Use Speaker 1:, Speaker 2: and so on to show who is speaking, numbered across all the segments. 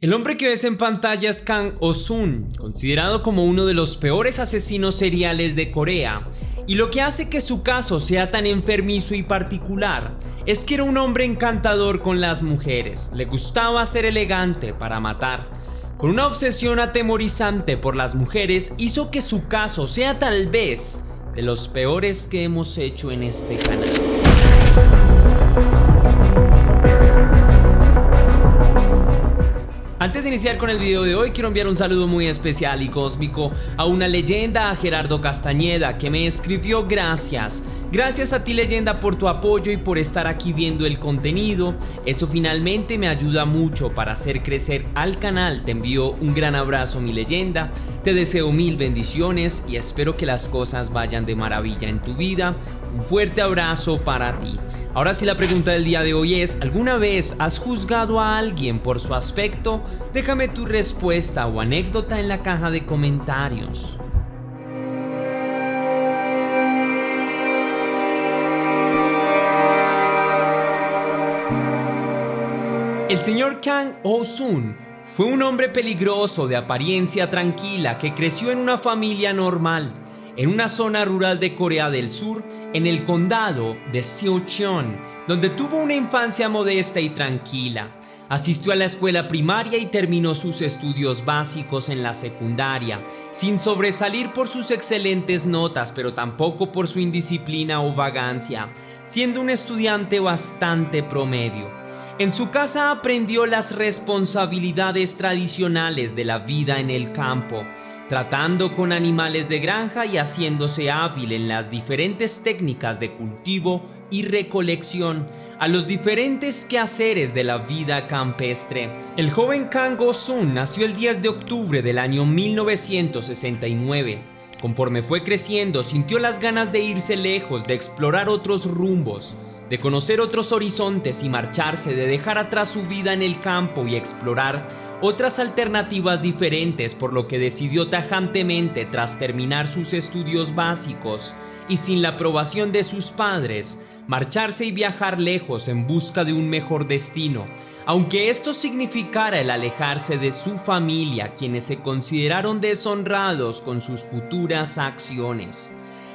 Speaker 1: El hombre que ves en pantalla es Kang Oh-soon, considerado como uno de los peores asesinos seriales de Corea, y lo que hace que su caso sea tan enfermizo y particular es que era un hombre encantador con las mujeres, le gustaba ser elegante para matar. Con una obsesión atemorizante por las mujeres hizo que su caso sea tal vez de los peores que hemos hecho en este canal. Antes de iniciar con el video de hoy, quiero enviar un saludo muy especial y cósmico a una leyenda, a Gerardo Castañeda, que me escribió gracias. Gracias a ti, leyenda, por tu apoyo y por estar aquí viendo el contenido. Eso finalmente me ayuda mucho para hacer crecer al canal. Te envío un gran abrazo, mi leyenda. Te deseo mil bendiciones y espero que las cosas vayan de maravilla en tu vida. Un fuerte abrazo para ti. Ahora sí, la pregunta del día de hoy es: ¿alguna vez has juzgado a alguien por su aspecto? Déjame tu respuesta o anécdota en la caja de comentarios. El señor Kang Oh-soon fue un hombre peligroso de apariencia tranquila que creció en una familia normal, en una zona rural de Corea del Sur, en el condado de Seocheon, donde tuvo una infancia modesta y tranquila. Asistió a la escuela primaria y terminó sus estudios básicos en la secundaria, sin sobresalir por sus excelentes notas, pero tampoco por su indisciplina o vagancia, siendo un estudiante bastante promedio. En su casa aprendió las responsabilidades tradicionales de la vida en el campo, tratando con animales de granja y haciéndose hábil en las diferentes técnicas de cultivo y recolección, a los diferentes quehaceres de la vida campestre. El joven Kang Oh-soon nació el 10 de octubre del año 1969. Conforme fue creciendo, sintió las ganas de irse lejos, de explorar otros rumbos, de conocer otros horizontes y marcharse, de dejar atrás su vida en el campo y explorar otras alternativas diferentes, por lo que decidió tajantemente, tras terminar sus estudios básicos y sin la aprobación de sus padres, marcharse y viajar lejos en busca de un mejor destino, aunque esto significara el alejarse de su familia, quienes se consideraron deshonrados con sus futuras acciones.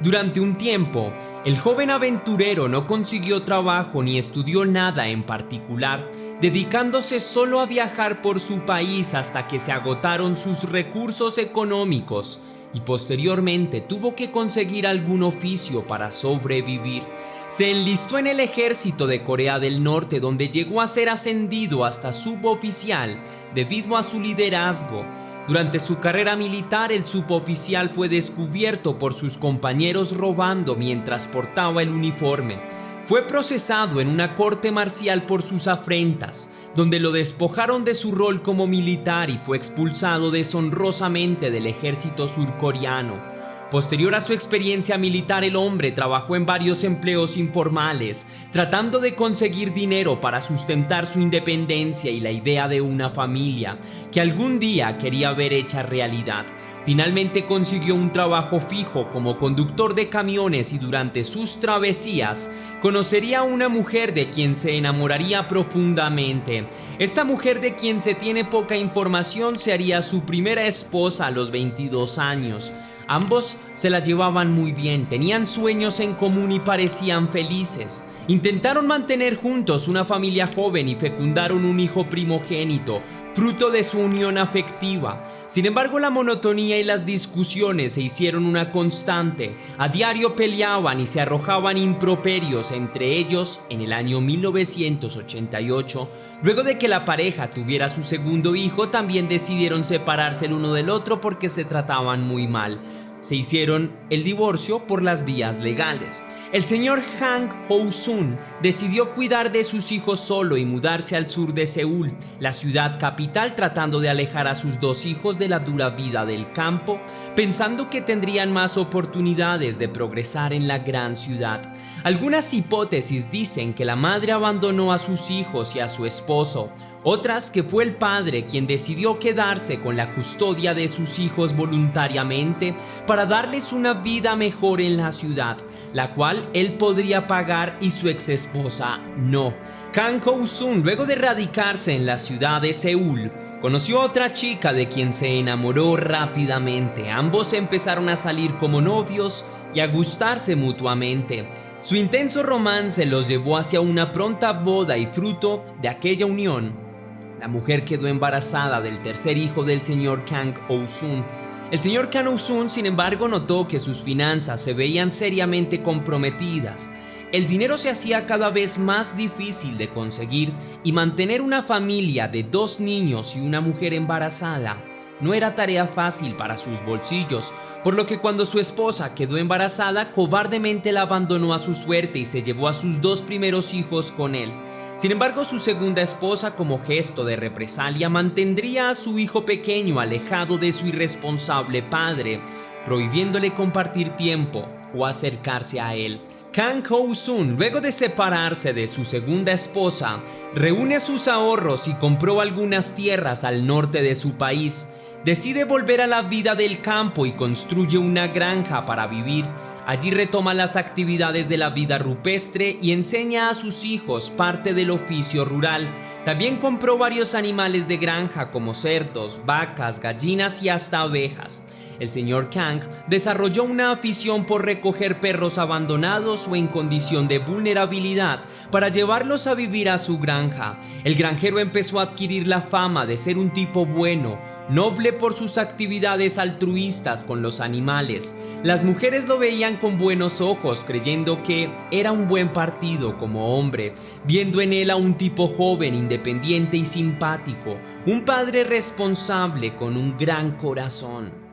Speaker 1: Durante un tiempo, el joven aventurero no consiguió trabajo ni estudió nada en particular, dedicándose solo a viajar por su país hasta que se agotaron sus recursos económicos y posteriormente tuvo que conseguir algún oficio para sobrevivir. Se enlistó en el ejército de Corea del Norte, donde llegó a ser ascendido hasta suboficial debido a su liderazgo. Durante su carrera militar, el suboficial fue descubierto por sus compañeros robando mientras portaba el uniforme. Fue procesado en una corte marcial por sus afrentas, donde lo despojaron de su rol como militar y fue expulsado deshonrosamente del ejército surcoreano. Posterior a su experiencia militar, el hombre trabajó en varios empleos informales, tratando de conseguir dinero para sustentar su independencia y la idea de una familia que algún día quería ver hecha realidad. Finalmente consiguió un trabajo fijo como conductor de camiones y durante sus travesías conocería a una mujer de quien se enamoraría profundamente. Esta mujer, de quien se tiene poca información, se haría su primera esposa a los 22 años. Ambos se la llevaban muy bien, tenían sueños en común y parecían felices. Intentaron mantener juntos una familia joven y fecundaron un hijo primogénito, fruto de su unión afectiva. Sin embargo, la monotonía y las discusiones se hicieron una constante. A diario peleaban y se arrojaban improperios entre ellos. En el año 1988, luego de que la pareja tuviera su segundo hijo, también decidieron separarse el uno del otro porque se trataban muy mal. Se hicieron el divorcio por las vías legales. El señor Kang Oh-soon decidió cuidar de sus hijos solo y mudarse al sur de Seúl, la ciudad capital, tratando de alejar a sus dos hijos de la dura vida del campo, pensando que tendrían más oportunidades de progresar en la gran ciudad. Algunas hipótesis dicen que la madre abandonó a sus hijos y a su esposo, otras que fue el padre quien decidió quedarse con la custodia de sus hijos voluntariamente para darles una vida mejor en la ciudad, la cual él podría pagar y su exesposa no. Kang Oh-soon, luego de radicarse en la ciudad de Seúl, Conoció a otra chica de quien se enamoró rápidamente. Ambos empezaron a salir como novios y a gustarse mutuamente. Su intenso romance los llevó hacia una pronta boda y fruto de aquella unión, la mujer quedó embarazada del tercer hijo del señor Kang Oh-soon. El señor Kang Oh-soon, sin embargo, notó que sus finanzas se veían seriamente comprometidas. El dinero se hacía cada vez más difícil de conseguir y mantener una familia de 2 niños y una mujer embarazada no era tarea fácil para sus bolsillos, por lo que cuando su esposa quedó embarazada, cobardemente la abandonó a su suerte y se llevó a sus 2 primeros hijos con él. Sin embargo, su segunda esposa, como gesto de represalia, mantendría a su hijo pequeño alejado de su irresponsable padre, prohibiéndole compartir tiempo o acercarse a él. Kang Oh-soon, luego de separarse de su segunda esposa, reúne sus ahorros y compró algunas tierras al norte de su país. Decide volver a la vida del campo y construye una granja para vivir. Allí retoma las actividades de la vida rupestre y enseña a sus hijos parte del oficio rural. También compró varios animales de granja como cerdos, vacas, gallinas y hasta abejas. El señor Kang desarrolló una afición por recoger perros abandonados o en condición de vulnerabilidad para llevarlos a vivir a su granja. El granjero empezó a adquirir la fama de ser un tipo bueno, noble por sus actividades altruistas con los animales. Las mujeres lo veían con buenos ojos, creyendo que era un buen partido como hombre, viendo en él a un tipo joven, independiente y simpático, un padre responsable con un gran corazón.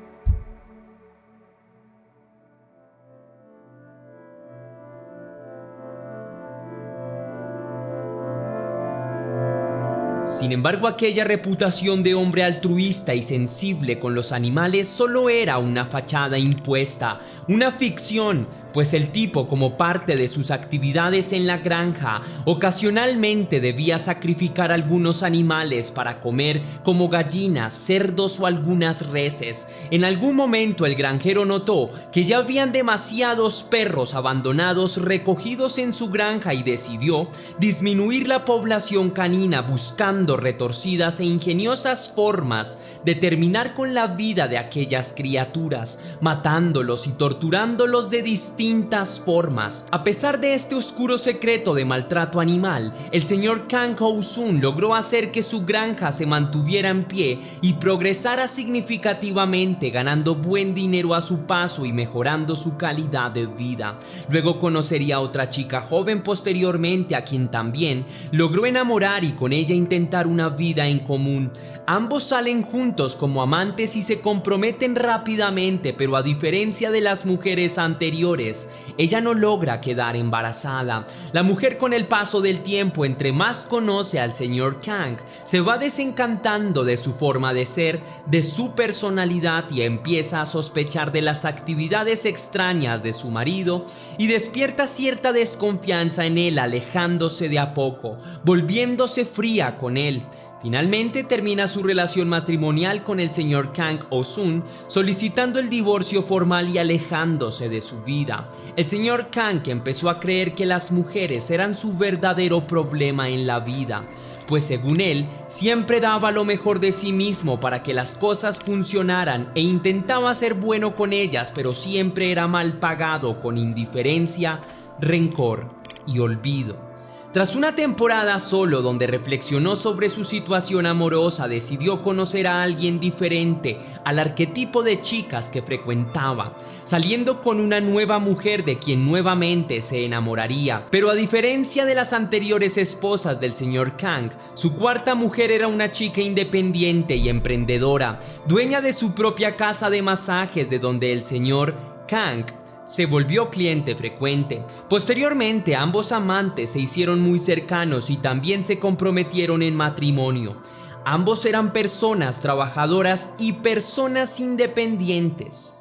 Speaker 1: Sin embargo, aquella reputación de hombre altruista y sensible con los animales solo era una fachada impuesta, una ficción, pues el tipo, como parte de sus actividades en la granja, ocasionalmente debía sacrificar algunos animales para comer, como gallinas, cerdos o algunas reses. En algún momento el granjero notó que ya habían demasiados perros abandonados recogidos en su granja y decidió disminuir la población canina buscando retorcidas e ingeniosas formas de terminar con la vida de aquellas criaturas, matándolos y torturándolos de distintas formas. A pesar de este oscuro secreto de maltrato animal, el señor Kang Oh-soon logró hacer que su granja se mantuviera en pie y progresara significativamente, ganando buen dinero a su paso y mejorando su calidad de vida. Luego conocería a otra chica joven posteriormente, a quien también logró enamorar y con ella intentar una vida en común. Ambos salen juntos como amantes y se comprometen rápidamente, pero a diferencia de las mujeres anteriores, ella no logra quedar embarazada. La mujer, con el paso del tiempo, entre más conoce al señor Kang, se va desencantando de su forma de ser, de su personalidad, y empieza a sospechar de las actividades extrañas de su marido y despierta cierta desconfianza en él, alejándose de a poco, volviéndose fría con él. Finalmente termina su relación matrimonial con el señor Kang Oh-soon, solicitando el divorcio formal y alejándose de su vida. El señor Kang empezó a creer que las mujeres eran su verdadero problema en la vida, pues según él, siempre daba lo mejor de sí mismo para que las cosas funcionaran e intentaba ser bueno con ellas, pero siempre era mal pagado con indiferencia, rencor y olvido. Tras una temporada solo donde reflexionó sobre su situación amorosa, decidió conocer a alguien diferente al arquetipo de chicas que frecuentaba, saliendo con una nueva mujer de quien nuevamente se enamoraría. Pero a diferencia de las anteriores esposas del señor Kang, su cuarta mujer era una chica independiente y emprendedora, dueña de su propia casa de masajes, de donde el señor Kang se volvió cliente frecuente. Posteriormente, ambos amantes se hicieron muy cercanos y también se comprometieron en matrimonio. Ambos eran personas trabajadoras y personas independientes.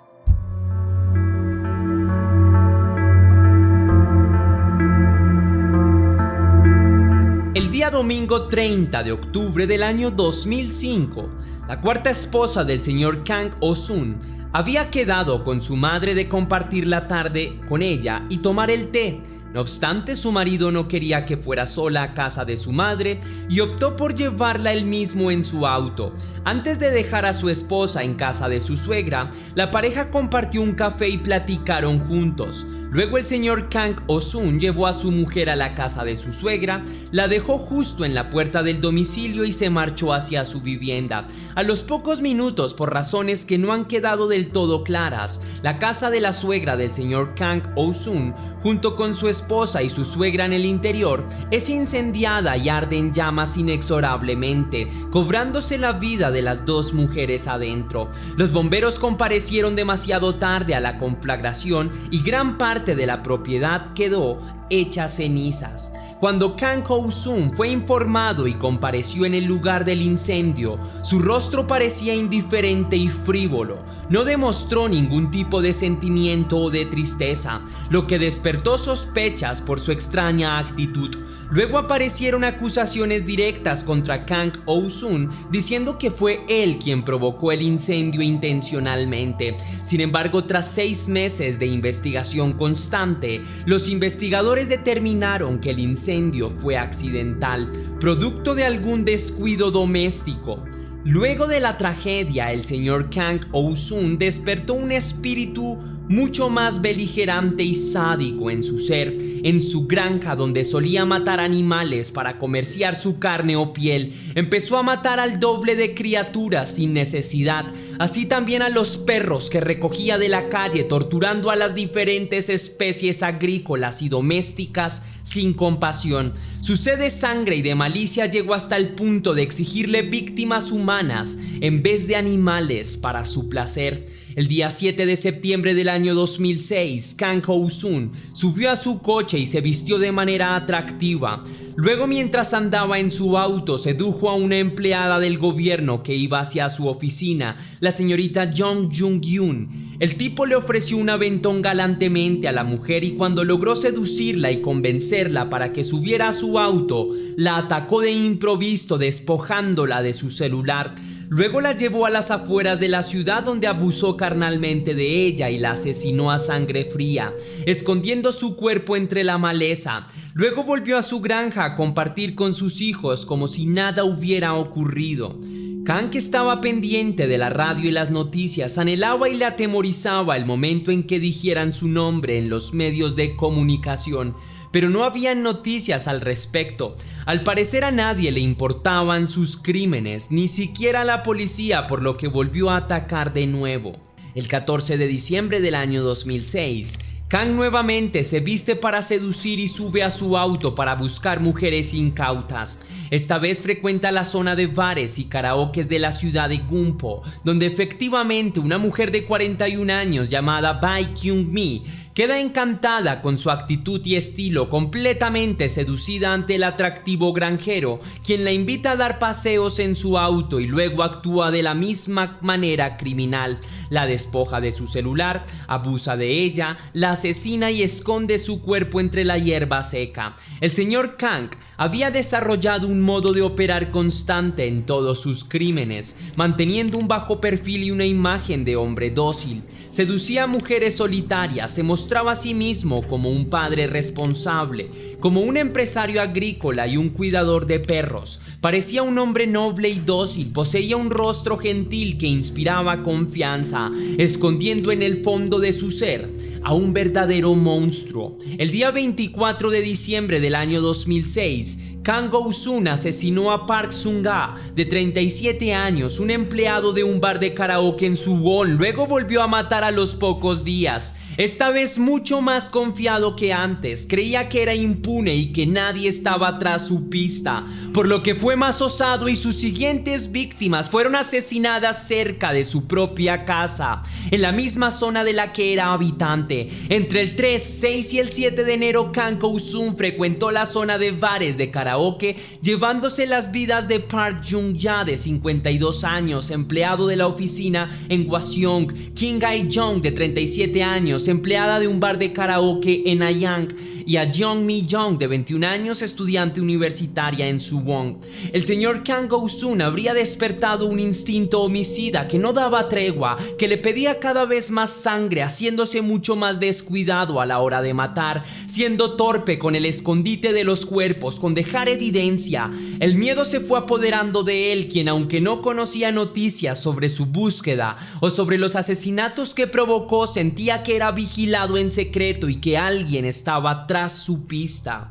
Speaker 1: El día domingo 30 de octubre del año 2005, la cuarta esposa del señor Kang Oh-soon había quedado con su madre de compartir la tarde con ella y tomar el té. No obstante, su marido no quería que fuera sola a casa de su madre y optó por llevarla él mismo en su auto. Antes de dejar a su esposa en casa de su suegra, la pareja compartió un café y platicaron juntos. Luego el señor Kang Oh-soon llevó a su mujer a la casa de su suegra, la dejó justo en la puerta del domicilio y se marchó hacia su vivienda. A los pocos minutos, por razones que no han quedado del todo claras, la casa de la suegra del señor Kang Oh-soon, junto con su esposa y su suegra en el interior, es incendiada y arde en llamas inexorablemente, cobrándose la vida de las dos mujeres adentro. Los bomberos comparecieron demasiado tarde a la conflagración y gran parte de la propiedad quedó hecha cenizas. Cuando Kang Oh-soon fue informado y compareció en el lugar del incendio, su rostro parecía indiferente y frívolo. No demostró ningún tipo de sentimiento o de tristeza, lo que despertó sospechas por su extraña actitud. Luego aparecieron acusaciones directas contra Kang Oh-soon diciendo que fue él quien provocó el incendio intencionalmente. Sin embargo, tras 6 meses de investigación constante, los investigadores determinaron que el incendio fue accidental, producto de algún descuido doméstico. Luego de la tragedia, el señor Kang Oh-soon despertó un espíritu mucho más beligerante y sádico en su ser. En su granja, donde solía matar animales para comerciar su carne o piel, empezó a matar al doble de criaturas sin necesidad, así también a los perros que recogía de la calle, torturando a las diferentes especies agrícolas y domésticas sin compasión. Su sed de sangre y de malicia llegó hasta el punto de exigirle víctimas humanas en vez de animales para su placer. El día 7 de septiembre del año 2006, Kang Oh-soon subió a su coche y se vistió de manera atractiva. Luego, mientras andaba en su auto, sedujo a una empleada del gobierno que iba hacia su oficina, la señorita Jung Jung-yoon. El tipo le ofreció un aventón galantemente a la mujer y cuando logró seducirla y convencerla para que subiera a su auto, la atacó de improviso despojándola de su celular. Luego la llevó a las afueras de la ciudad, donde abusó carnalmente de ella y la asesinó a sangre fría, escondiendo su cuerpo entre la maleza. Luego volvió a su granja a compartir con sus hijos como si nada hubiera ocurrido. Kang, que estaba pendiente de la radio y las noticias, anhelaba y le atemorizaba el momento en que dijeran su nombre en los medios de comunicación, pero no había noticias al respecto. Al parecer a nadie le importaban sus crímenes, ni siquiera a la policía, por lo que volvió a atacar de nuevo. El 14 de diciembre del año 2006, Kang nuevamente se viste para seducir y sube a su auto para buscar mujeres incautas. Esta vez frecuenta la zona de bares y karaokes de la ciudad de Gunpo, donde efectivamente una mujer de 41 años llamada Bae Kyung-mi queda encantada con su actitud y estilo, completamente seducida ante el atractivo granjero, quien la invita a dar paseos en su auto y luego actúa de la misma manera criminal. La despoja de su celular, abusa de ella, la asesina y esconde su cuerpo entre la hierba seca. El señor Kang había desarrollado un modo de operar constante en todos sus crímenes, manteniendo un bajo perfil y una imagen de hombre dócil. Seducía a mujeres solitarias, se mostraba a sí mismo como un padre responsable, como un empresario agrícola y un cuidador de perros. Parecía un hombre noble y dócil, poseía un rostro gentil que inspiraba confianza, escondiendo en el fondo de su ser a un verdadero monstruo. El día 24 de diciembre del año 2006, Kang Oh-soon asesinó a Park Sung-ha, de 37 años, un empleado de un bar de karaoke en Suwon. Luego volvió a matar a los pocos días, esta vez mucho más confiado que antes. Creía que era impune y que nadie estaba tras su pista, por lo que fue más osado y sus siguientes víctimas fueron asesinadas cerca de su propia casa, en la misma zona de la que era habitante. Entre el 3, 6 y el 7 de enero, Kang Oh-soon frecuentó la zona de bares de karaoke karaoke, llevándose las vidas de Park Jung-ja, de 52 años, empleado de la oficina en Hwaseong, Kim Gae-jong, de 37 años, empleada de un bar de karaoke en Ayang, y a Jeong Mi-jong, de 21 años, estudiante universitaria en Suwon. El señor Kang Go-sun habría despertado un instinto homicida que no daba tregua, que le pedía cada vez más sangre, haciéndose mucho más descuidado a la hora de matar, siendo torpe con el escondite de los cuerpos, con dejar evidencia. El miedo se fue apoderando de él, quien, aunque no conocía noticias sobre su búsqueda o sobre los asesinatos que provocó, sentía que era vigilado en secreto y que alguien estaba tras su pista.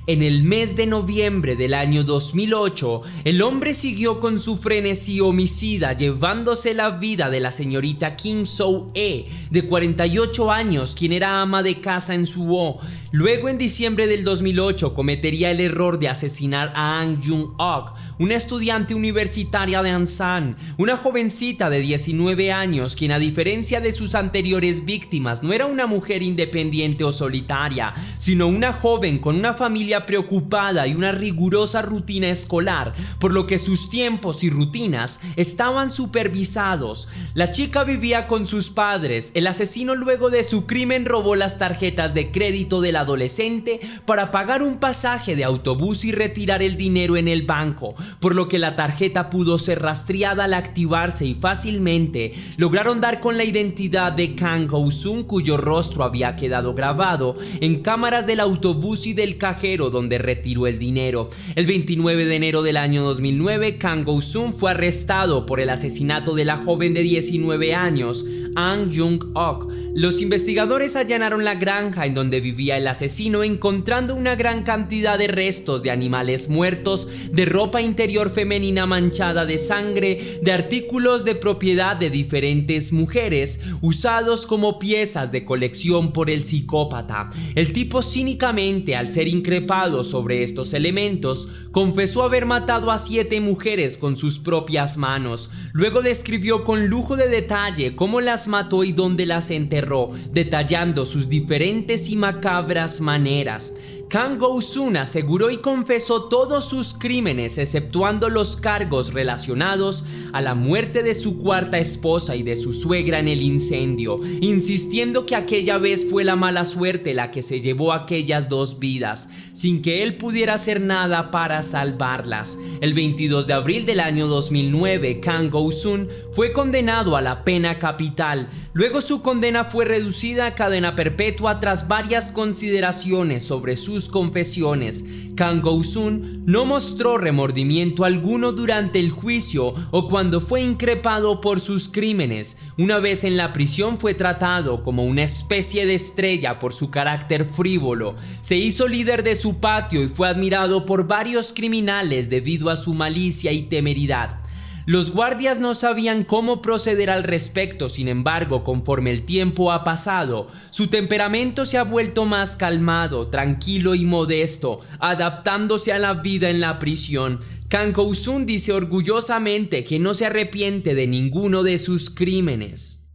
Speaker 1: En el mes de noviembre del año 2008, el hombre siguió con su frenesí homicida, llevándose la vida de la señorita Kim So-e, de 48 años, quien era ama de casa en Suwon. Luego, en diciembre del 2008, cometería el error de asesinar a Ahn Jung-ok, una estudiante universitaria de Ansan, una jovencita de 19 años, quien, a diferencia de sus anteriores víctimas, no era una mujer independiente o solitaria, sino una joven con una familia preocupada y una rigurosa rutina escolar, por lo que sus tiempos y rutinas estaban supervisados. La chica vivía con sus padres. El asesino, luego de su crimen, robó las tarjetas de crédito del adolescente para pagar un pasaje de autobús y retirar el dinero en el banco, por lo que la tarjeta pudo ser rastreada al activarse y fácilmente lograron dar con la identidad de Kang Go-sun, cuyo rostro había quedado grabado en cámaras del autobús y del cajero donde retiró el dinero. El 29 de enero del año 2009, Kang Go-sun fue arrestado por el asesinato de la joven de 19 años, Ahn Jung-ok. Los investigadores allanaron la granja en donde vivía el asesino, encontrando una gran cantidad de restos de animales muertos, de ropa interior femenina manchada de sangre, de artículos de propiedad de diferentes mujeres, usados como piezas de colección por el psicópata. El tipo, cínicamente, al ser increpado sobre estos elementos, confesó haber matado a 7 mujeres con sus propias manos. Luego describió con lujo de detalle cómo las mató y dónde las enterró, detallando sus diferentes y macabras maneras. Kang Go-sun aseguró y confesó todos sus crímenes, exceptuando los cargos relacionados a la muerte de su cuarta esposa y de su suegra en el incendio, insistiendo que aquella vez fue la mala suerte la que se llevó aquellas 2 vidas, sin que él pudiera hacer nada para salvarlas. El 22 de abril del año 2009, Kang Go-sun fue condenado a la pena capital. Luego su condena fue reducida a cadena perpetua tras varias consideraciones sobre sus confesiones. Kang Go-sun no mostró remordimiento alguno durante el juicio o cuando fue increpado por sus crímenes. Una vez en la prisión, fue tratado como una especie de estrella por su carácter frívolo. Se hizo líder de su patio y fue admirado por varios criminales debido a su malicia y temeridad. Los guardias no sabían cómo proceder al respecto. Sin embargo, conforme el tiempo ha pasado, su temperamento se ha vuelto más calmado, tranquilo y modesto, adaptándose a la vida en la prisión. Kang Go-sun dice orgullosamente que no se arrepiente de ninguno de sus crímenes.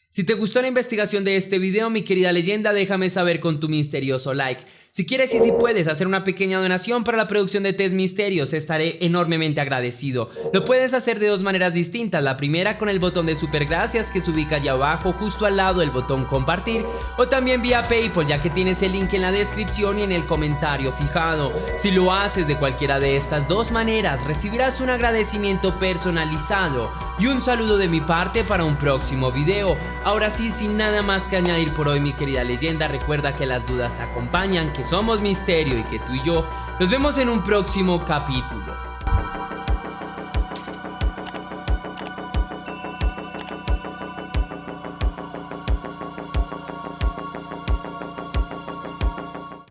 Speaker 1: Si te gustó la investigación de este video, mi querida leyenda, déjame saber con tu misterioso like. Si quieres y si puedes hacer una pequeña donación para la producción de Test Misterios, estaré enormemente agradecido. Lo puedes hacer de 2 maneras distintas. La primera, con el botón de super gracias que se ubica allá abajo, justo al lado del botón compartir, o también vía PayPal, ya que tienes el link en la descripción y en el comentario fijado. Si lo haces de cualquiera de estas 2 maneras, recibirás un agradecimiento personalizado y un saludo de mi parte para un próximo video. Ahora sí, sin nada más que añadir por hoy, mi querida leyenda, recuerda que las dudas te acompañan, que somos misterio y que tú y yo nos vemos en un próximo capítulo.